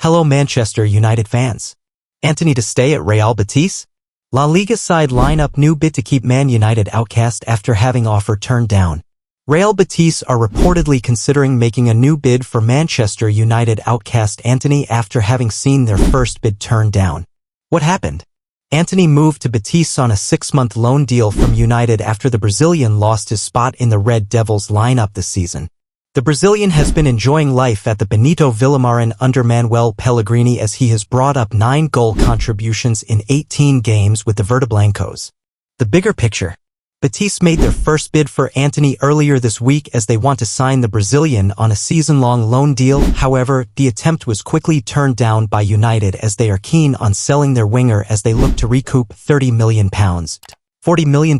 Hello Manchester United fans. Antony to stay at Real Betis? La Liga side line up new bid to keep Man United outcast after having offer turned down. Real Betis are reportedly considering making a new bid for Manchester United outcast Antony after having seen their first bid turned down. What happened? Antony moved to Betis on a 6-month loan deal from United after the Brazilian lost his spot in the Red Devils lineup this season. The Brazilian has been enjoying life at the Benito Villamarín under Manuel Pellegrini as he has brought up 9 goal contributions in 18 games with the Verdiblancos. The bigger picture. Betis made their first bid for Antony earlier this week as they want to sign the Brazilian on a season-long loan deal. However, the attempt was quickly turned down by United as they are keen on selling their winger as they look to recoup £30 million. $40 million.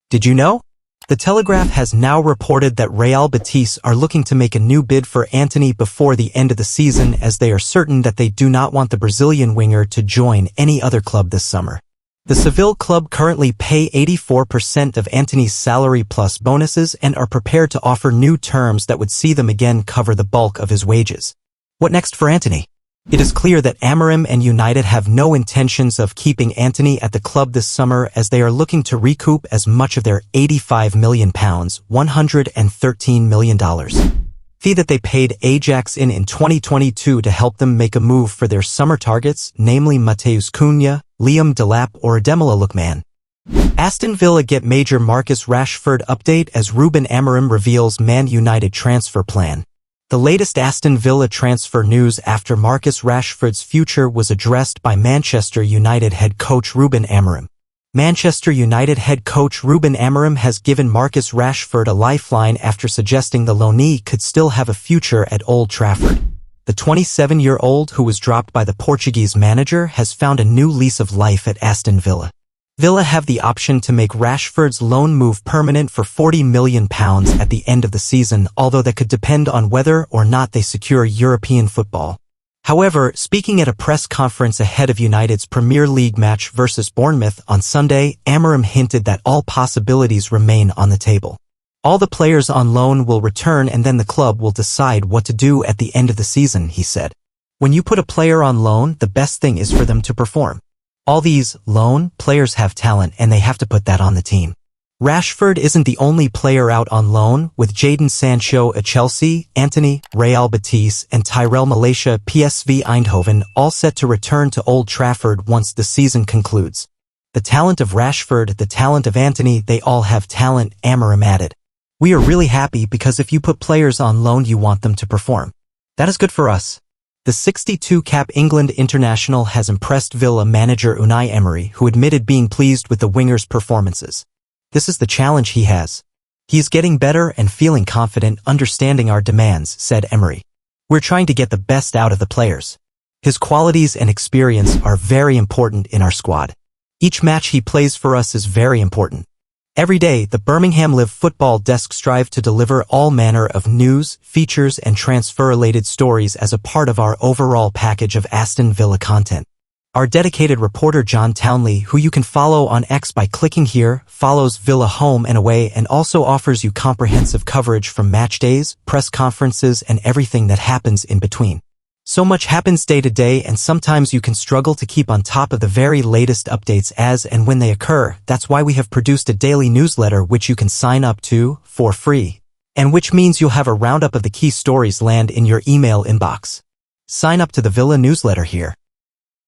Did you know? The Telegraph has now reported that Real Betis are looking to make a new bid for Antony before the end of the season as they are certain that they do not want the Brazilian winger to join any other club this summer. The Seville club currently pay 84% of Antony's salary plus bonuses and are prepared to offer new terms that would see them again cover the bulk of his wages. What next for Antony? It is clear that Amorim and United have no intentions of keeping Antony at the club this summer as they are looking to recoup as much of their £85 million, $113 million, fee that they paid Ajax in 2022 to help them make a move for their summer targets, namely Matheus Cunha, Liam Delap or Ademola Lookman. Aston Villa get major Marcus Rashford update as Ruben Amorim reveals Man United transfer plan. The latest Aston Villa transfer news after Marcus Rashford's future was addressed by Manchester United head coach Ruben Amorim. Manchester United head coach Ruben Amorim has given Marcus Rashford a lifeline after suggesting the loanee could still have a future at Old Trafford. The 27-year-old who was dropped by the Portuguese manager has found a new lease of life at Aston Villa. Villa have the option to make Rashford's loan move permanent for £40 million at the end of the season, although that could depend on whether or not they secure European football. However, speaking at a press conference ahead of United's Premier League match versus Bournemouth on Sunday, Amorim hinted that all possibilities remain on the table. All the players on loan will return and then the club will decide what to do at the end of the season, he said. When you put a player on loan, the best thing is for them to perform. All these loan players have talent and they have to put that on the team. Rashford isn't the only player out on loan, with Jadon Sancho at Chelsea, Antony, Real Betis, and Tyrell Malacia PSV Eindhoven all set to return to Old Trafford once the season concludes. The talent of Rashford, the talent of Antony, they all have talent, Amorim added. We are really happy because if you put players on loan you want them to perform. That is good for us. The 62-cap England international has impressed Villa manager Unai Emery, who admitted being pleased with the winger's performances. This is the challenge he has. He is getting better and feeling confident, understanding our demands, said Emery. We're trying to get the best out of the players. His qualities and experience are very important in our squad. Each match he plays for us is very important. Every day, the Birmingham Live football desk strive to deliver all manner of news, features, and transfer-related stories as a part of our overall package of Aston Villa content. Our dedicated reporter John Townley, who you can follow on X by clicking here, follows Villa home and away and also offers you comprehensive coverage from match days, press conferences, and everything that happens in between. So much happens day to day and sometimes you can struggle to keep on top of the very latest updates as and when they occur. That's why we have produced a daily newsletter which you can sign up to for free, and which means you'll have a roundup of the key stories land in your email inbox. Sign up to the Villa newsletter here.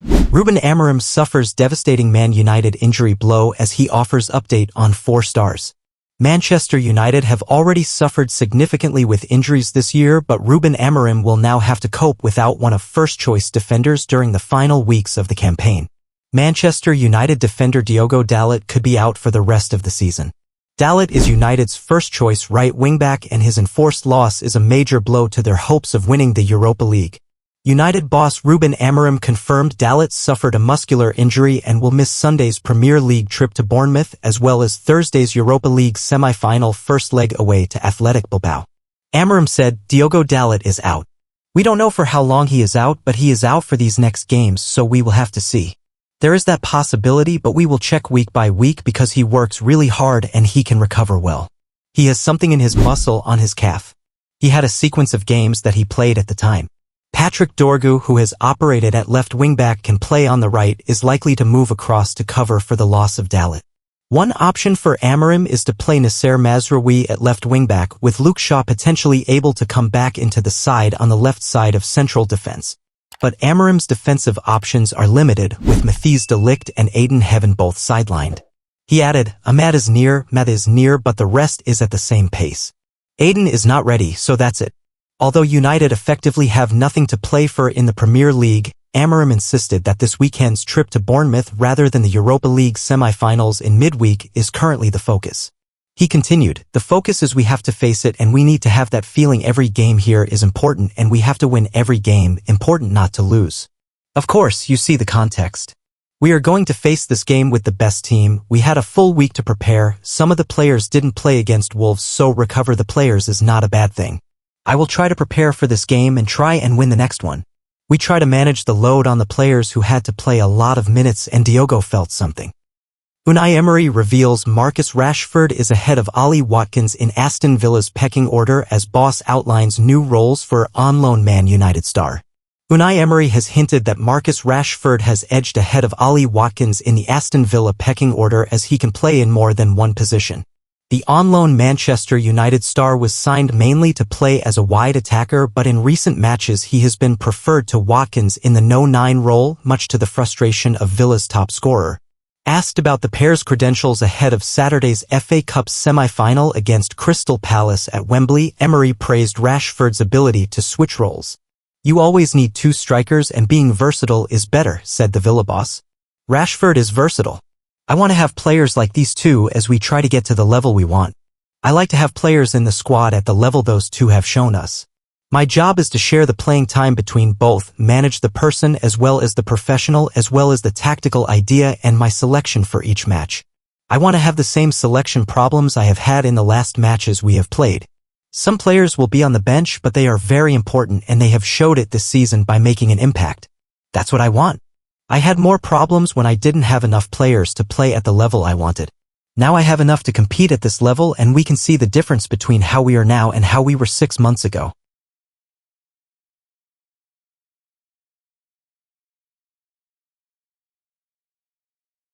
Ruben Amorim suffers devastating Man United injury blow as he offers update on 4 stars. Manchester United have already suffered significantly with injuries this year, but Ruben Amorim will now have to cope without one of first-choice defenders during the final weeks of the campaign. Manchester United defender Diogo Dalot could be out for the rest of the season. Dalot is United's first-choice right wing-back and his enforced loss is a major blow to their hopes of winning the Europa League. United boss Ruben Amorim confirmed Dalot suffered a muscular injury and will miss Sunday's Premier League trip to Bournemouth as well as Thursday's Europa League semi-final first leg away to Athletic Bilbao. Amorim said, Diogo Dalot is out. We don't know for how long he is out, but he is out for these next games, so we will have to see. There is that possibility, but we will check week by week because he works really hard and he can recover well. He has something in his muscle on his calf. He had a sequence of games that he played at the time. Patrick Dorgu, who has operated at left wingback, can play on the right, is likely to move across to cover for the loss of Dalit. One option for Amorim is to play Nasser Mazraoui at left wingback, with Luke Shaw potentially able to come back into the side on the left side of central defense. But Amorim's defensive options are limited, with Matthijs de Ligt and Aiden Heaven both sidelined. He added, Matt is near, but the rest is at the same pace. Aiden is not ready, so that's it. Although United effectively have nothing to play for in the Premier League, Amorim insisted that this weekend's trip to Bournemouth rather than the Europa League semi-finals in midweek is currently the focus. He continued, the focus is we have to face it and we need to have that feeling every game here is important and we have to win every game, important not to lose. Of course, you see the context. We are going to face this game with the best team, we had a full week to prepare, some of the players didn't play against Wolves so recover the players is not a bad thing. I will try to prepare for this game and try and win the next one. We try to manage the load on the players who had to play a lot of minutes and Diogo felt something. Unai Emery reveals Marcus Rashford is ahead of Ollie Watkins in Aston Villa's pecking order as boss outlines new roles for on-loan Man United star. Unai Emery has hinted that Marcus Rashford has edged ahead of Ollie Watkins in the Aston Villa pecking order as he can play in more than one position. The on-loan Manchester United star was signed mainly to play as a wide attacker, but in recent matches he has been preferred to Watkins in the no-9 role, much to the frustration of Villa's top scorer. Asked about the pair's credentials ahead of Saturday's FA Cup semi-final against Crystal Palace at Wembley, Emery praised Rashford's ability to switch roles. You always need two strikers and being versatile is better, said the Villa boss. Rashford is versatile. I want to have players like these two as we try to get to the level we want. I like to have players in the squad at the level those two have shown us. My job is to share the playing time between both, manage the person as well as the professional as well as the tactical idea and my selection for each match. I want to have the same selection problems I have had in the last matches we have played. Some players will be on the bench but they are very important and they have showed it this season by making an impact. That's what I want. I had more problems when I didn't have enough players to play at the level I wanted. Now I have enough to compete at this level and we can see the difference between how we are now and how we were 6 months ago.